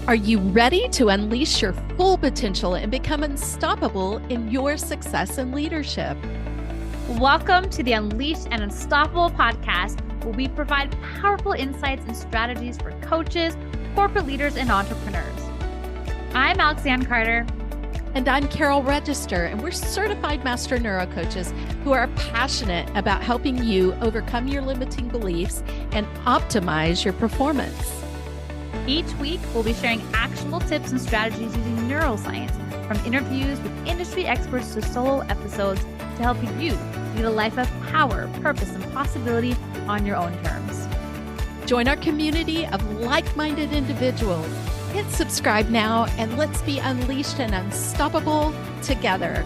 Are you ready to unleash your full potential and become unstoppable in your success and leadership? Welcome to the Unleashed and Unstoppable podcast, where we provide powerful insights and strategies for coaches, corporate leaders, and entrepreneurs. I'm Alexanne Carter. And I'm Carol Register, and we're certified master neurocoaches who are passionate about helping you overcome your limiting beliefs and optimize your performance. Each week, we'll be sharing actionable tips and strategies using neuroscience, from interviews with industry experts to solo episodes, to help you lead a life of power, purpose, and possibility on your own terms. Join our community of like-minded individuals. Hit subscribe now, and let's be unleashed and unstoppable together.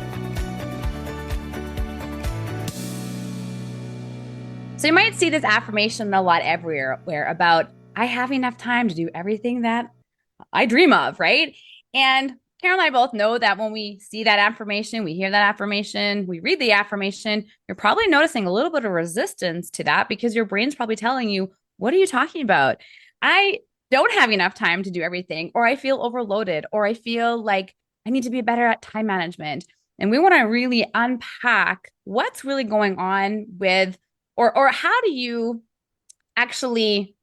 So you might see this affirmation a lot everywhere about, I have enough time to do everything that I dream of, right? And Carol and I both know that when we see that affirmation, we hear that affirmation, we read the affirmation, you're probably noticing a little bit of resistance to that because your brain's probably telling you, what are you talking about? I don't have enough time to do everything, or I feel overloaded, or I feel like I need to be better at time management. And we want to really unpack what's really going on with, or how do you actually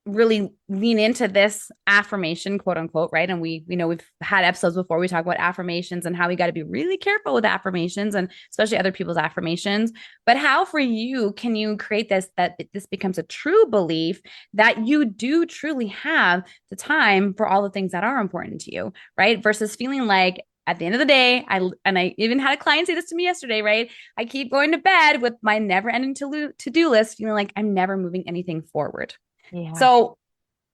really lean into this affirmation, quote unquote, right? And we know we've had episodes before we talk about affirmations and how we got to be really careful with affirmations, and especially other people's affirmations. But how for you can you create this, that this becomes a true belief that you do truly have the time for all the things that are important to you, right? Versus feeling like at the end of the day, I even had a client say this to me yesterday, right? I keep going to bed with my never-ending to-do list, feeling like I'm never moving anything forward. Yeah. So,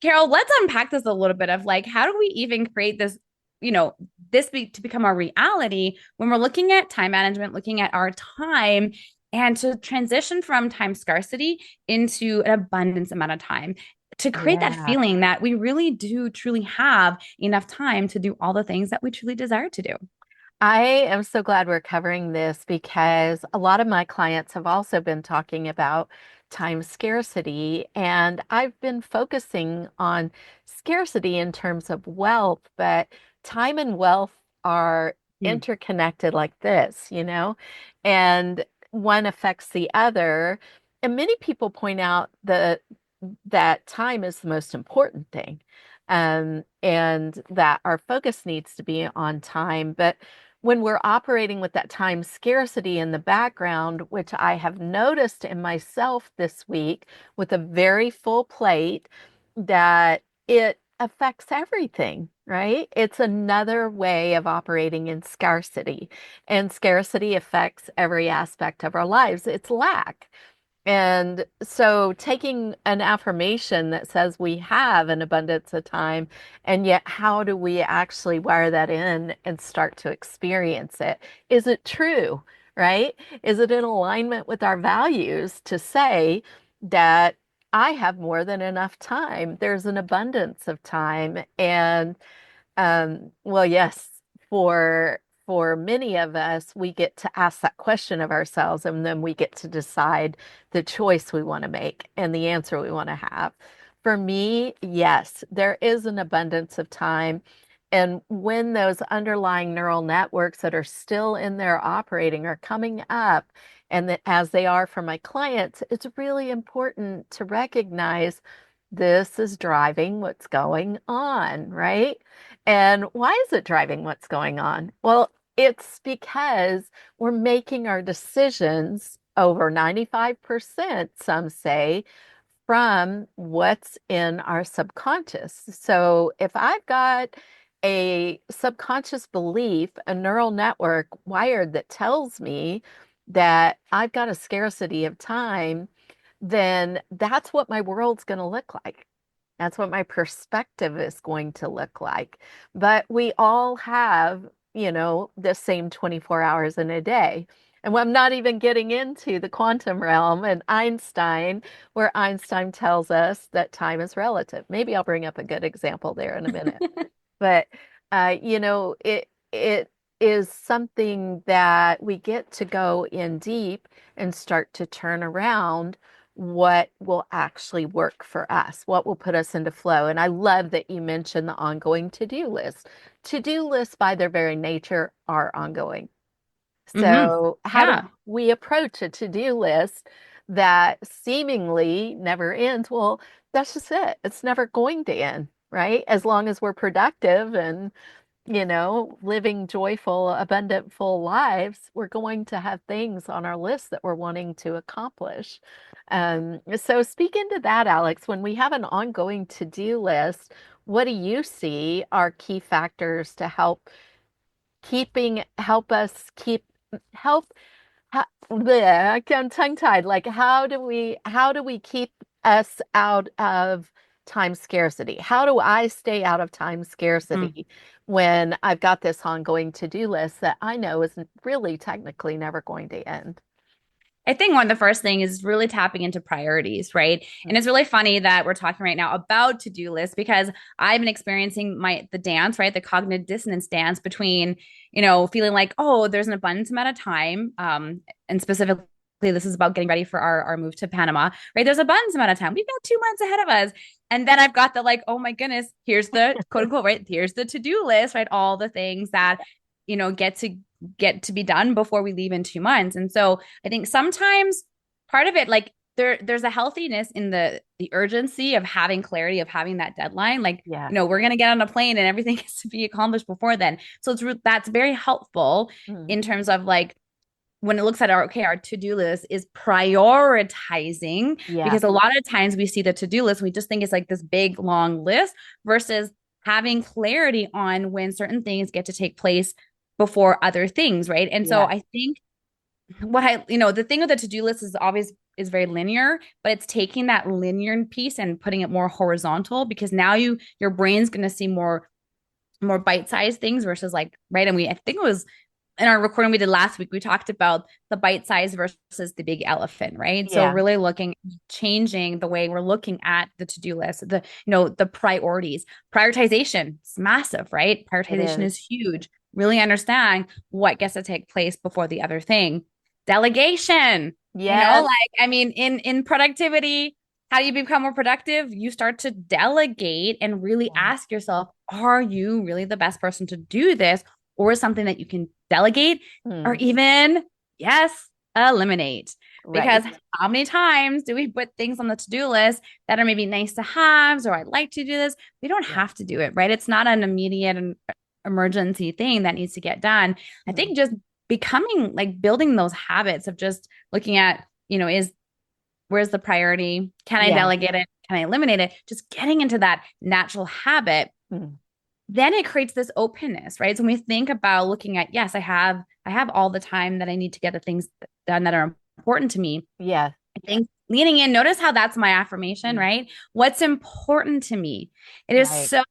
Carol, let's unpack this a little bit of like, how do we even create this, to become our reality when we're looking at time management, looking at our time, and to transition from time scarcity into an abundance amount of time, to create that feeling that we really do truly have enough time to do all the things that we truly desire to do. I am so glad we're covering this because a lot of my clients have also been talking about time scarcity, and I've been focusing on scarcity in terms of wealth, but time and wealth are interconnected like this, and one affects the other. And many people point out that time is the most important thing, and that our focus needs to be on time. But when we're operating with that time scarcity in the background, which I have noticed in myself this week with a very full plate, that it affects everything, right? It's another way of operating in scarcity, and scarcity affects every aspect of our lives. It's lack. And so taking an affirmation that says we have an abundance of time, and yet how do we actually wire that in and start to experience it? Is it true, right? Is it in alignment with our values to say that I have more than enough time? There's an abundance of time. And well, yes, for many of us, we get to ask that question of ourselves, and then we get to decide the choice we want to make and the answer we want to have. For me, yes, there is an abundance of time. And when those underlying neural networks that are still in there operating are coming up, and that as they are for my clients, it's really important to recognize this is driving what's going on, right? And why is it driving what's going on? Well, it's because we're making our decisions over 95%, some say, from what's in our subconscious. So if I've got a subconscious belief, a neural network wired that tells me that I've got a scarcity of time, then that's what my world's going to look like. That's what my perspective is going to look like. But we all have, the same 24 hours in a day. And I'm not even getting into the quantum realm and Einstein, where Einstein tells us that time is relative. Maybe I'll bring up a good example there in a minute. But it is something that we get to go in deep and start to turn around what will actually work for us, what will put us into flow. And I love that you mentioned the ongoing to-do list. To-do lists, by their very nature, are ongoing. Mm-hmm. So, how do Yeah. we approach a to-do list that seemingly never ends? Well, that's just it. It's never going to end, right? As long as we're productive and, living joyful, abundant, full lives, we're going to have things on our list that we're wanting to accomplish. So speak into that, Alex. When we have an ongoing to-do list, what do you see are key factors to help us keep help bleh, I'm tongue-tied. Like how do we keep us out of time scarcity? How do I stay out of time scarcity when I've got this ongoing to-do list that I know is really technically never going to end? I think one of the first thing is really tapping into priorities, right? And it's really funny that we're talking right now about to-do lists because I've been experiencing the dance, right? The cognitive dissonance dance between, feeling like, oh, there's an abundance amount of time. And specifically, this is about getting ready for our move to Panama, right? There's abundance amount of time. We've got 2 months ahead of us. And then I've got the like, oh my goodness, here's the quote unquote, right? Here's the to-do list, right? All the things that, get to be done before we leave in 2 months. And so I think sometimes part of it, like there's a healthiness in the urgency of having clarity, of having that deadline. Like, Yeah. we're gonna get on a plane and everything has to be accomplished before then. So that's very helpful Mm. in terms of like when it looks at our to-do list is prioritizing, Yeah. because a lot of times we see the to-do list, we just think it's like this big long list versus having clarity on when certain things get to take place before other things, right? And so Yeah. I think the thing with the to-do list is always is very linear, but it's taking that linear piece and putting it more horizontal because now your brain's going to see more bite-sized things versus like, right? And I think it was in our recording we did last week, we talked about the bite size versus the big elephant, right? So Yeah. really changing the way we're looking at the to-do list, the priorities. Prioritization is massive, right? It Prioritization is. is huge. Really understand what gets to take place before the other thing. Delegation, Yes. like, I mean, in productivity, how do you become more productive? You start to delegate and really Yeah. ask yourself, are you really the best person to do this? Or is something that you can delegate or Mm. even, yes, eliminate? Because Right. how many times do we put things on the to-do list that are maybe nice to haves or I'd like to do this? We don't Yeah. have to do it, right? It's not an immediate emergency thing that needs to get done. I Mm. think just becoming like building those habits of just looking at, where's the priority? Can I Yeah. delegate it? Can I eliminate it? Just getting into that natural habit, Mm. then it creates this openness, right? So when we think about looking at, yes, I have all the time that I need to get the things done that are important to me. Yeah. I think leaning in, notice how that's my affirmation, Mm. right? What's important to me? It is Right. so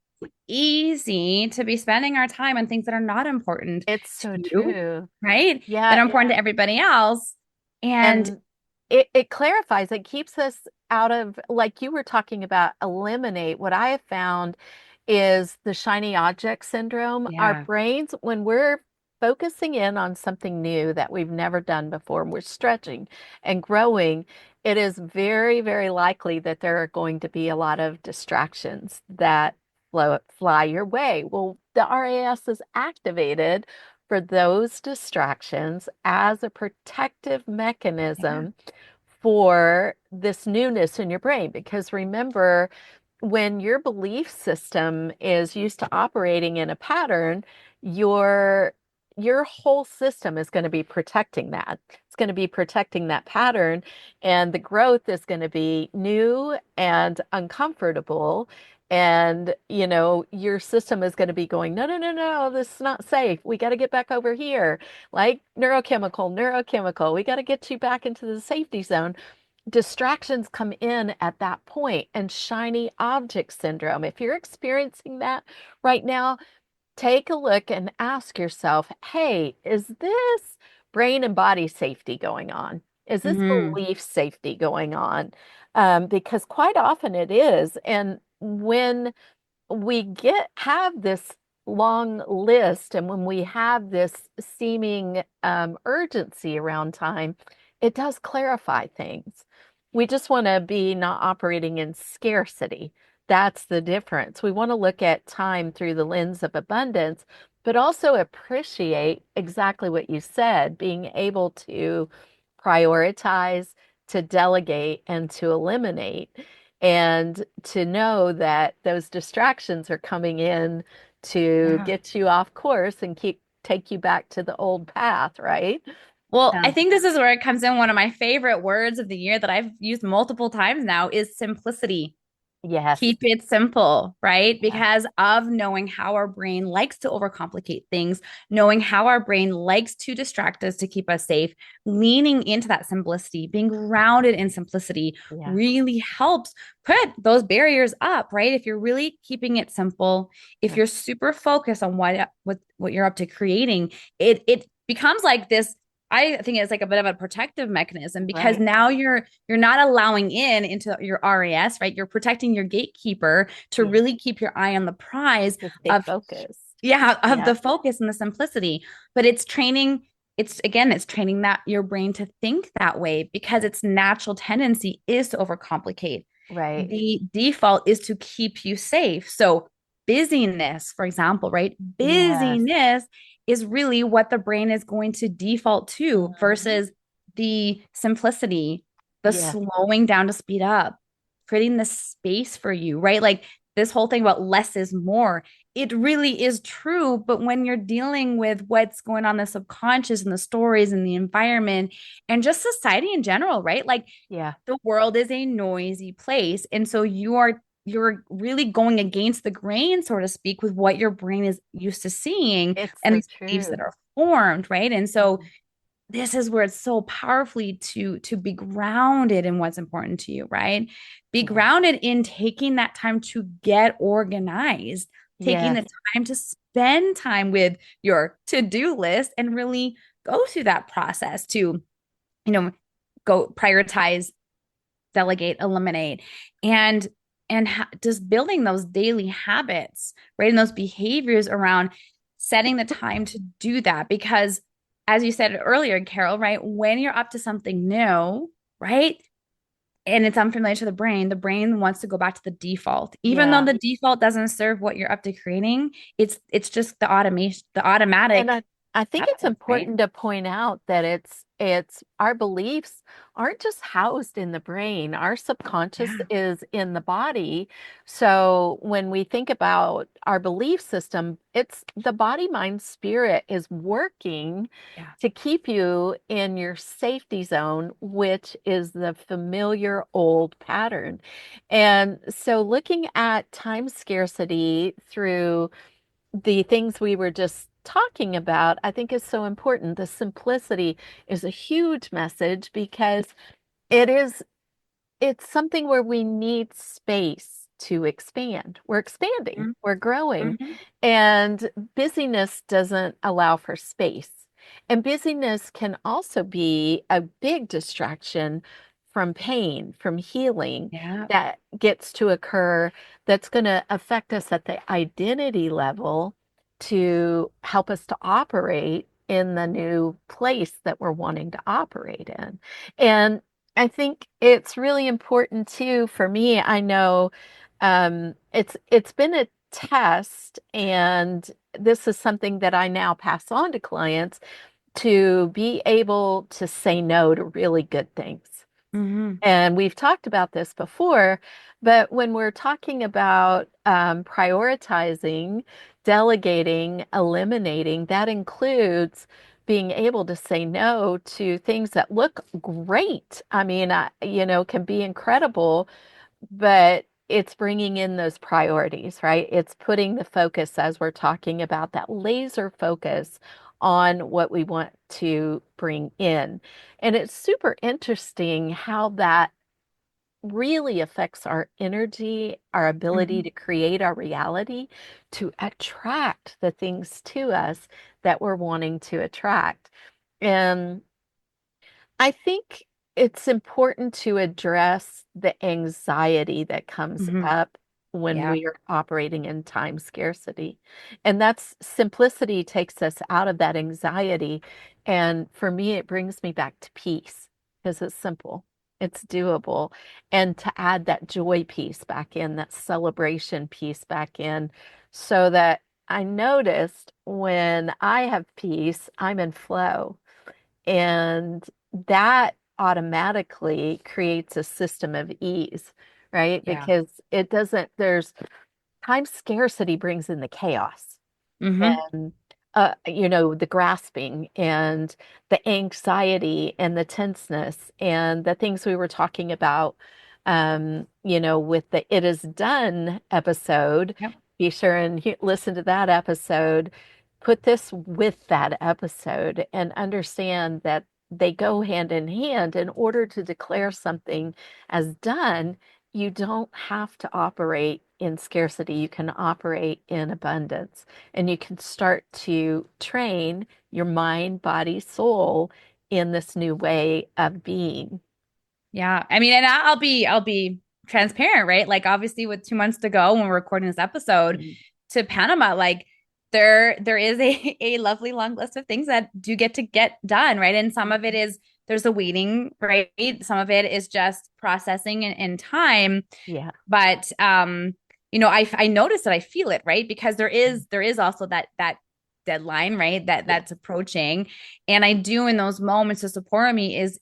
easy to be spending our time on things that are not important It's to so you, true. right? That Yeah. are important to everybody else. And And it clarifies, it keeps us out of, like you were talking about, eliminate. What I have found is the shiny object syndrome. Our yeah, brains, when we're focusing in on something new that we've never done before, and we're stretching and growing, it is very, very likely that there are going to be a lot of distractions that fly your way. Well, the RAS is activated for those distractions as a protective yeah, mechanism for this newness in your brain. Because remember, when your belief system is used to operating in a pattern, your your whole system is going to be protecting that. It's going to be protecting that pattern, and the growth is going to be new and uncomfortable. And your system is going to be going, no, no, no, no, this is not safe. We got to get back over here. Like neurochemical, we got to get you back into the safety zone. Distractions come in at that point, and shiny object syndrome. If you're experiencing that right now, take a look and ask yourself, hey, is this brain and body safety going on? Is this hmm belief safety going on? Because quite often it is. And when we have this long list, and when we have this seeming urgency around time, it does clarify things. We just want to be not operating in scarcity. That's the difference. We want to look at time through the lens of abundance, but also appreciate exactly what you said, being able to prioritize, to delegate, and to eliminate, and to know that those distractions are coming in to Yeah. get you off course and take you back to the old path, right? Well, I Um, think this is where it comes in. One of my favorite words of the year that I've used multiple times now is simplicity. yes. Keep it simple, right? Yeah. Because of knowing how our brain likes to overcomplicate things, knowing how our brain likes to distract us to keep us safe, leaning into that simplicity, being grounded in simplicity Yeah. really helps put those barriers up, right? If you're really keeping it simple, if Yeah. you're super focused on what you're up to creating, it becomes like this. I think it's like a bit of a protective mechanism because Right. now you're not allowing in into your RAS, right? You're protecting your gatekeeper to Yeah. really keep your eye on the prize To stay of focused. yeah, of Yeah. the focus and the simplicity. But it's training, it's training that your brain to think that way because its natural tendency is to overcomplicate. Right. The default is to keep you safe. So busyness, for example, right? Yes. Busyness is really what the brain is going to default to Mhm. versus the simplicity, the Yes. slowing down to speed up, creating the space for you, right? Like this whole thing about less is more. It really is true. But when you're dealing with what's going on in the subconscious and the stories and the environment and just society in general, right? Like Yeah. the world is a noisy place. And so you're really going against the grain, so to speak, with what your brain is used to seeing It's and so these beliefs that true. are formed, right? And so Mhm. this is where it's so powerfully to be grounded in what's important to you, right? Be Yeah. grounded in taking that time to get organized, taking Yes. the time to spend time with your to-do list and really go through that process to, you know, go prioritize, delegate, eliminate, and just building those daily habits, right? And those behaviors around setting the time to do that. Because as you said earlier, Carol, right? When you're up to something new, right? And it's unfamiliar to the brain wants to go back to the default. Even though Yeah. the default doesn't serve what you're up to creating, it's just the automation, the And automatic I think it's habit, right? important to point out that it's our beliefs aren't just housed in the brain. Our subconscious Yeah. is in the body. So when we think about our belief system, it's the body, mind, spirit is working Yeah. to keep you in your safety zone, which is the familiar old pattern. And so looking at time scarcity through the things we were just talking about, I think is so important. The simplicity is a huge message because it is it's something where we need space to expand. We're expanding, we're growing, Mhm. and busyness doesn't allow for space. And busyness can also be a big distraction from pain, from healing Yeah. that gets to occur that's going to affect us at the identity level to help us to operate in the new place that we're wanting to operate in. And I think it's really important too for me. I know it's been a test, and this is something that I now pass on to clients to be able to say no to really good things. Mhm. And we've talked about this before, but when we're talking about prioritizing, delegating, eliminating, that includes being able to say no to things that look great. I mean, can be incredible, but it's bringing in those priorities, right? It's putting the focus, as we're talking about, that laser focus on what we want to bring in. And it's super interesting how that really affects our energy, our ability Mhm. to create our reality, to attract the things to us that we're wanting to attract. And I think it's important to address the anxiety that comes Mhm. up when Yeah. we are operating in time scarcity. And that's simplicity takes us out of that anxiety. And for me, it brings me back to peace because it's simple. It's doable. And to add that joy piece back in, that celebration piece back in, so that I noticed when I have peace, I'm in flow. And that automatically creates a system of ease, right? Yeah. Because it doesn't, there's time scarcity brings in the chaos Mm-hmm. and the grasping and the anxiety and the tenseness and the things we were talking about, with the It Is Done episode. Yep. Be sure and listen to that episode. Put this with that episode and understand that they go hand in hand. In order to declare something as done, you don't have to operate in scarcity. You can operate in abundance and you can start to train your mind, body, soul in this new way of being. Yeah. I mean, and I'll be transparent, right? Like obviously with 2 months to go when we're recording this episode Mhm. to Panama, like there is a lovely long list of things that do get done, right? And some of it is there's a waiting, right? Some of it is just processing and time. Yeah. But I notice that I feel it, right? Because there is also that deadline, right? Yeah. That's approaching. And I do in those moments to support me is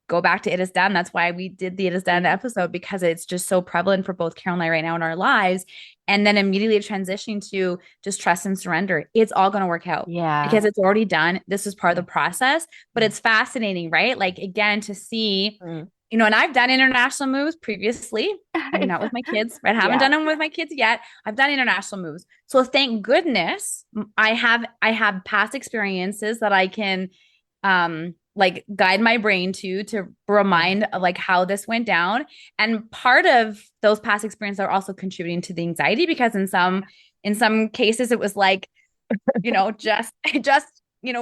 go back to It Is Done. That's why we did the It Is Done episode, because it's just so prevalent for both Carol and I right now in our lives. And then immediately transitioning to just trust and surrender. It's all going to work out Yeah. because it's already done. This is part of Yeah. the process, but it's fascinating, right? Like again, to see, Mm. and I've done international moves previously, maybe not with my kids, right? I haven't Yeah. done them with my kids yet. I've done international moves. So thank goodness I have past experiences that I can like guide my brain to Yeah. remind of like how this went down. And part of those past experiences are also contributing to the anxiety because in some cases it was like, just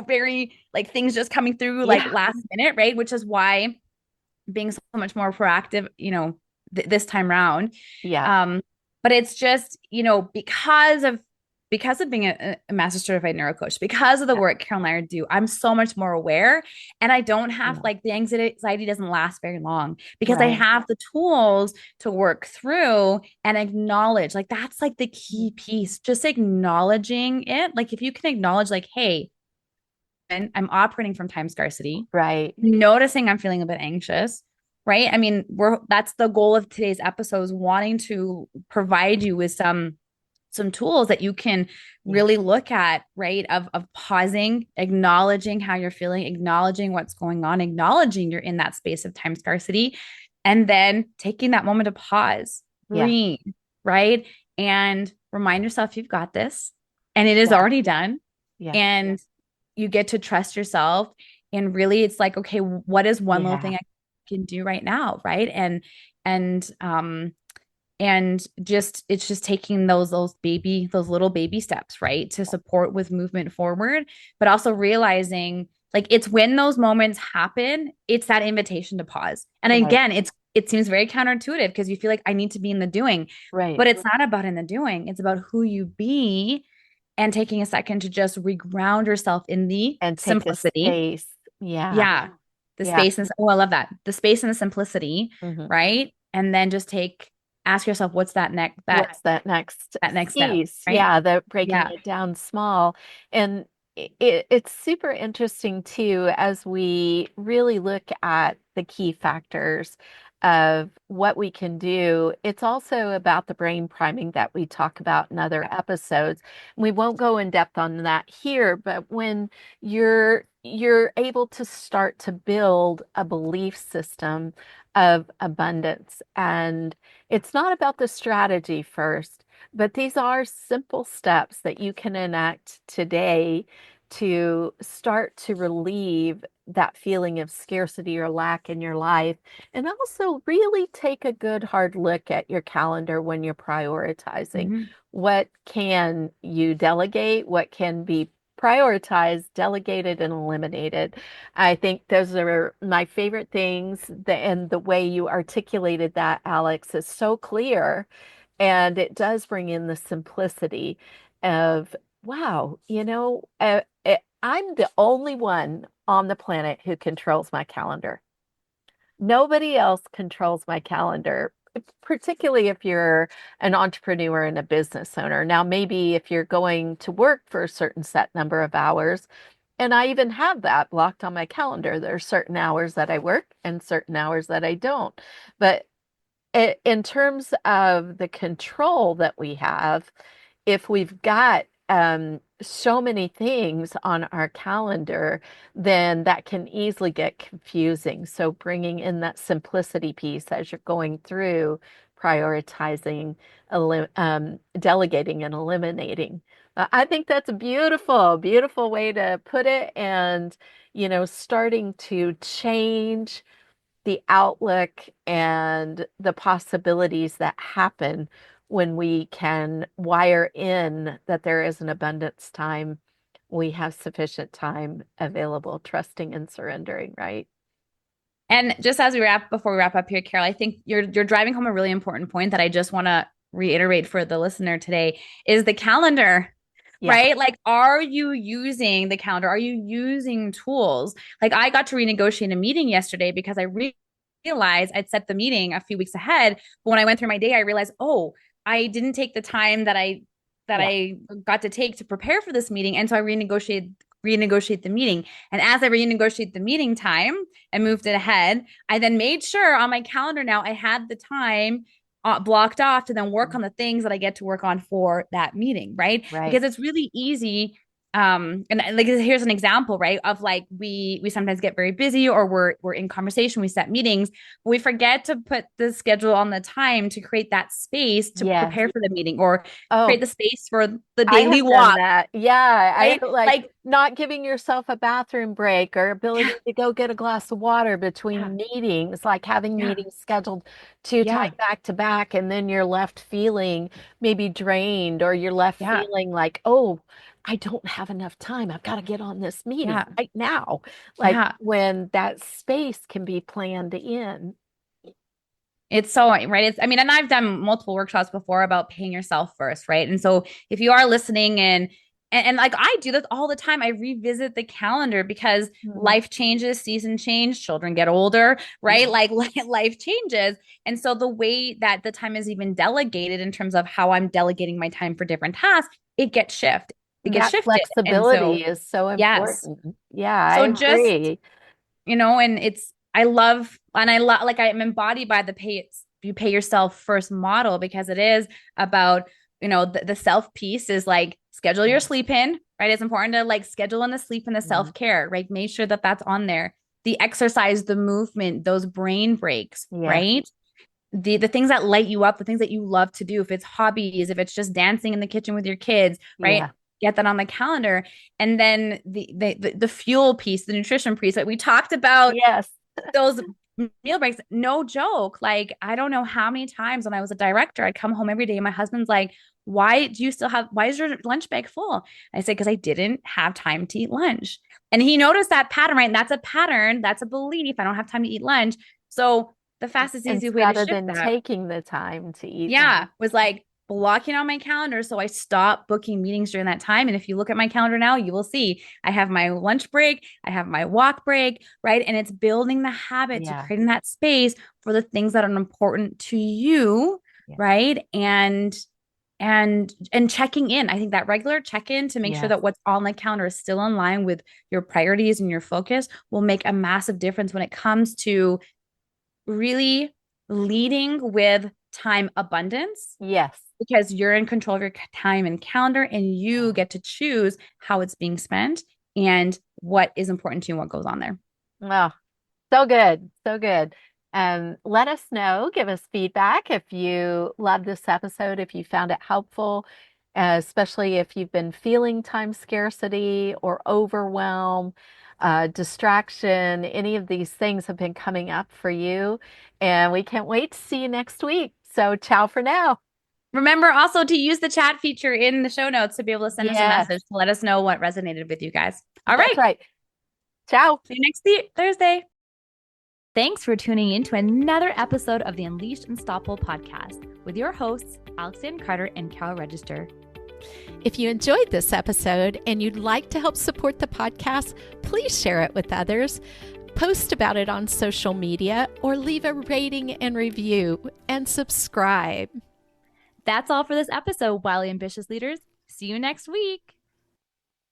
very like things just coming through like Yeah. last minute, right? Which is why being so much more proactive, this time round. Yeah. Um, but it's just, because of being a master certified neurocoach, because of the work Carol and I do, I'm so much more aware, and I don't have Yeah. like the anxiety doesn't last very long because I Right. have the tools to work through and acknowledge. Like that's like the key piece, just acknowledging it. Like if you can acknowledge, like, hey, and I'm operating from time scarcity, Right. noticing I'm feeling a bit anxious, right? I mean, that's the goal of today's episode, is wanting to provide you with some tools that you can Yeah. really look at, right? Of pausing, acknowledging how you're feeling, acknowledging what's going on, acknowledging you're in that space of time scarcity, and then taking that moment to pause, Yeah. breathe, right? And remind yourself you've got this and it is Yeah. already done. Yeah. And you get to trust yourself. And really it's like, okay, what is one little Yeah. thing I can do right now, right? And just it's just taking those little baby steps, right, to support with movement forward, but also realizing like it's when those moments happen, it's that invitation to pause. And Right. again, it seems very counterintuitive because you feel like I need to be in the doing, Right. but it's not about in the doing, it's about who you be, and taking a second to just reground yourself in the And take a simplicity. space. Yeah. Yeah. The Yeah. space and I love that. The space and the simplicity, Mhm. right? And then just ask yourself, what's that next What's that next that next step, piece? right? Yeah, the breaking Yeah. it down small. And it's super interesting too, as we really look at the key factors of what we can do. It's also about the brain priming that we talk about in other episodes. We won't go in depth on that here, but when you're able to start to build a belief system of abundance, and it's not about the strategy first, but these are simple steps that you can enact today to start to relieve that feeling of scarcity or lack in your life. And also, really take a good hard look at your calendar when you're prioritizing. Mhm. What can you delegate? What can be prioritized, delegated, and eliminated? I think those are my favorite things. And the way you articulated that, Alex, is so clear. And it does bring in the simplicity of, wow, I'm the only one on the planet who controls my calendar. Nobody else controls my calendar, particularly if you're an entrepreneur and a business owner. Now, maybe if you're going to work for a certain set number of hours, and I even have that blocked on my calendar. There are certain hours that I work and certain hours that I don't. But in terms of the control that we have, if we've got so many things on our calendar, then that can easily get confusing. So bringing in that simplicity piece as you're going through prioritizing, delegating and eliminating. I think that's a beautiful, beautiful way to put it. And, starting to change the outlook and the possibilities that happen when we can wire in that there is an abundance time, we have sufficient time available, trusting and surrendering, right? And just as before we wrap up here, Carol, I think you're driving home a really important point that I just want to reiterate for the listener today is the calendar. Yeah. Right? Like, are you using the calendar? Are you using tools? Like, I got to renegotiate a meeting yesterday because I realized I'd set the meeting a few weeks ahead. But when I went through my day, I realized, oh, I didn't take the time that I got to take to prepare for this meeting. And so I renegotiate the meeting. And as I renegotiate the meeting time and moved it ahead, I then made sure on my calendar now I had the time blocked off to then work on the things that I get to work on for that meeting, right? Because it's really easy. And like, here's an example, right? Of like, we sometimes get very busy or we're in conversation, we set meetings, but we forget to put the schedule on the time to create that space to prepare for the meeting or create the space for the daily walk. Yeah. Right? I like not giving yourself a bathroom break or ability to go get a glass of water between meetings, like having meetings scheduled too tight back to back. And then you're left feeling maybe drained or you're left feeling like, oh, I don't have enough time. I've got to get on this meeting right now. Like when that space can be planned in. It's so right. And I've done multiple workshops before about paying yourself first, right? And so if you are listening and like I do this all the time, I revisit the calendar because life changes, season change, children get older, right? Like life changes. And so the way that the time is even delegated in terms of how I'm delegating my time for different tasks, it gets shifted. Flexibility is so important. Yeah, so I agree. And I love, like I'm embodied by you pay yourself first model because it is about, the self piece is like schedule your sleep in, right? It's important to like schedule in the sleep and the self-care, right? Make sure that that's on there. The exercise, the movement, those brain breaks, right? The things that light you up, the things that you love to do, if it's hobbies, if it's just dancing in the kitchen with your kids, right? Get that on the calendar. And then the fuel piece, the nutrition piece that we talked about. Those meal breaks, no joke. Like, I don't know how many times when I was a director, I'd come home every day and my husband's like, why is your lunch bag full? I said, because I didn't have time to eat lunch. And he noticed that pattern, right? And that's a pattern. That's a belief. I don't have time to eat lunch. So the fastest, easy way to shift that, rather than taking the time to eat was like blocking on my calendar. So I stopped booking meetings during that time. And if you look at my calendar now, you will see I have my lunch break, I have my walk break, right? And it's building the habit to creating that space for the things that are important to you, right? And checking in. I think that regular check-in to make sure that what's on the calendar is still in line with your priorities and your focus will make a massive difference when it comes to really leading with time abundance. Because you're in control of your time and calendar and you get to choose how it's being spent and what is important to you and what goes on there. Wow. So good. So good. Let us know, give us feedback if you love this episode, if you found it helpful, especially if you've been feeling time scarcity or overwhelm, distraction, any of these things have been coming up for you. And we can't wait to see you next week. So ciao for now. Remember also to use the chat feature in the show notes to be able to send us a message to let us know what resonated with you guys. All right. That's right. Ciao. See you next Thursday. Thanks for tuning in to another episode of the Unleashed Unstoppable podcast with your hosts, Alexandra Carter and Carol Register. If you enjoyed this episode and you'd like to help support the podcast, please share it with others. Post about it on social media or leave a rating and review and subscribe. That's all for this episode, Wildly Ambitious Leaders. See you next week.